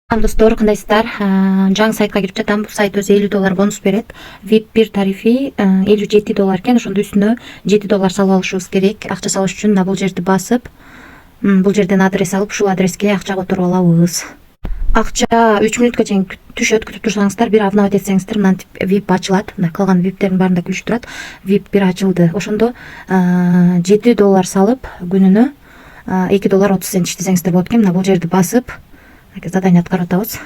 Достор, кандайсыздар? Жаңы сайтка кирип жатам. Бул сайт өзү $50 бонус берет. VIP 1 тарифи $57 экен. Ошондо үстүнө $7 салып алышыбыз керек. Акча салыш үчүн мына бул жерди басып, бул жерден адрес алып, ушул адреске акча которуп алабыз. Акча 3 минутка чейин түшөт. Күтүп турсаңыздар, бир обновить этсеңиздер, мынтип VIP ачылат. Мына калган VIPтердин баарында күлүш турат. VIP 1 ачылды. Ошондо $7 салып, күнүнө $2.30 иштесеңиздер болот экен. Мына бул жерди басып задание аткарып атабыз.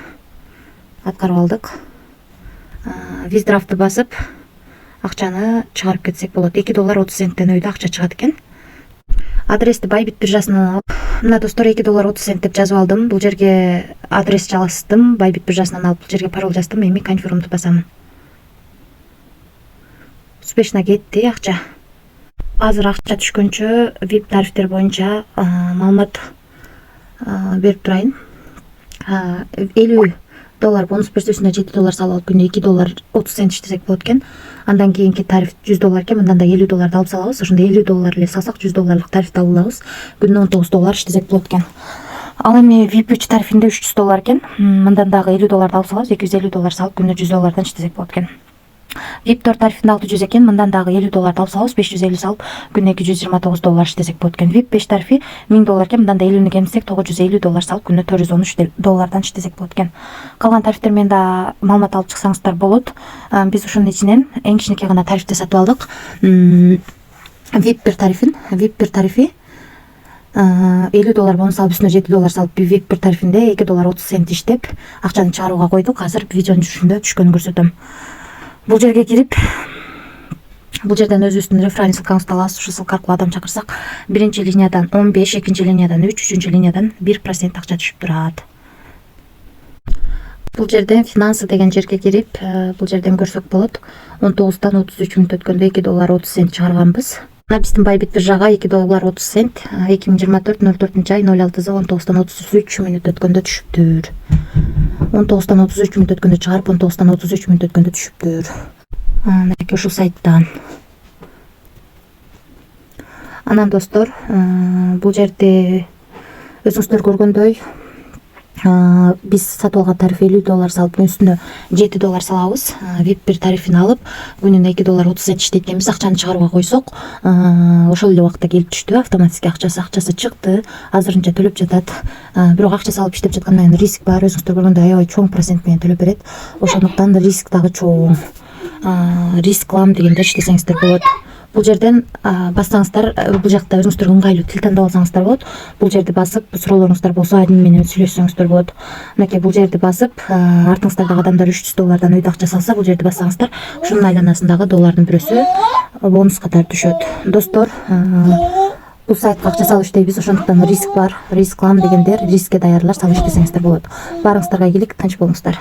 Аткарып алдык. Виздрафтты басып, акчаны чыгарып кетсек болот. $2.30 өйдө акча чыгат экен. Адрести Bybit биржасынан алып, мына достор $2.30 деп жазып алдым. Бул жерге адрес жаздым, Bybit биржасынан алып, бул жерге пароль жаздым. Эми конфирмду басам. Успешно кетти акча. Азыр акча түшкөнчө VIP тарифтер боюнча маалымат берип турайын. $50 бонус берсе, үстүнө $7 салып алып, күнүнө $2.30 иштесек болот экен. Андан кийинки тариф $100 экен. Мындан да $50 алып салабыз. Ошондо $50 эле салсак, $100 тарифти алып алабыз. Күнүнө $19 иштесек болот экен. Ал эми VIP 3 тарифинде $300 экен. Мындан дагы $50 алып салабыз. $250 салып, күнүнө $100 иштесек болот экен. VIP 4 тарифинде $600 экен. Мындан дагы $50 алып салабыз. $550 салып, күнүнө $229 иштесек болот экен. VIP 5 тарифи $1000 экен. Мындан да 50-ни кемсек $950 салып, күнүнө $413 иштесек болот экен. Калган тарифтер менен да маалымат алып чыксаңыздар болот. Биз ушунун ичинен эң кичинекей гана тарифти сатып алдык. VIP 1 тарифи $50 бонус алып, үстүнө $7 салып, VIP 1 тарифинде $2.30 иштеп, акчаны чыгарууга койдук. Азыр видеонун жүрүшүндө түшкөнүн көрсөтөм. Бул жерге кирип, бул жерден өзүбүздүн рефераль ссылкабызды алабыз. Ушул ссылка аркылуу адам чакырсак, биринчи линиядан 15, экинчи линиядан 3, үчүнчү линиядан 1% акча түшүп турат. Бул жерден финансы деген жерге кирип, бул жерден көрсөк болот. 19-дан 33 мүнөт өткөндө $2.30 чыгарганбыз. Мына биздин Bybit биржага $2.30 2024-04-ай 06-19-дан 33 мүнөт өткөндө түшүптүр. 19-дан 33 мүнөт өткөндө чыгарып, 19-дан 33 мүнөт өткөндө түшүптүр. Мынакей ушул сайттан. Анан достор, бул жерде өзүңүздөр көргөндөй, биз сатып алган тариф $50 салып, үстүнө $7 салабыз. VIP 1 тарифин алып, күнүнө $2.30 иштейт экенбиз. Акчаны чыгарууга койсок, ошол эле убакта келип түштү. Автоматически акчасы чыкты. Азырынча төлөп жатат. Бирок акча салып иштеп жаткандан кийин риск бар. Өзүңүздөр көргөндөй аябай чоң процент менен төлөп берет. Ошондуктан риск дагы чоң. Рисклам дегенде иштесеңиздер болот. Бул жерден бассаңыздар, бул жакта өзүңүздөр ыңгайлуу тил тандап алсаңыздар болот. Бул жерди басып, суроолоруңуздар болсо, админ менен сүйлөшсөңүздөр болот. Мынакей бул жерди басып, артыңыздардагы адамдар $300 өйдө акча салса, бул жерди бассаңыздар, ушунун айланасындагы доллардын бирөөсү бонус катары түшөт. Достор, бул сайтка акча салып иштейбиз, ошондуктан риск бар. Рисклам дегендер рискке даярдылар, салып иштесеңиздер болот. Баарыңыздарга ийгилик, тынч болуңуздар.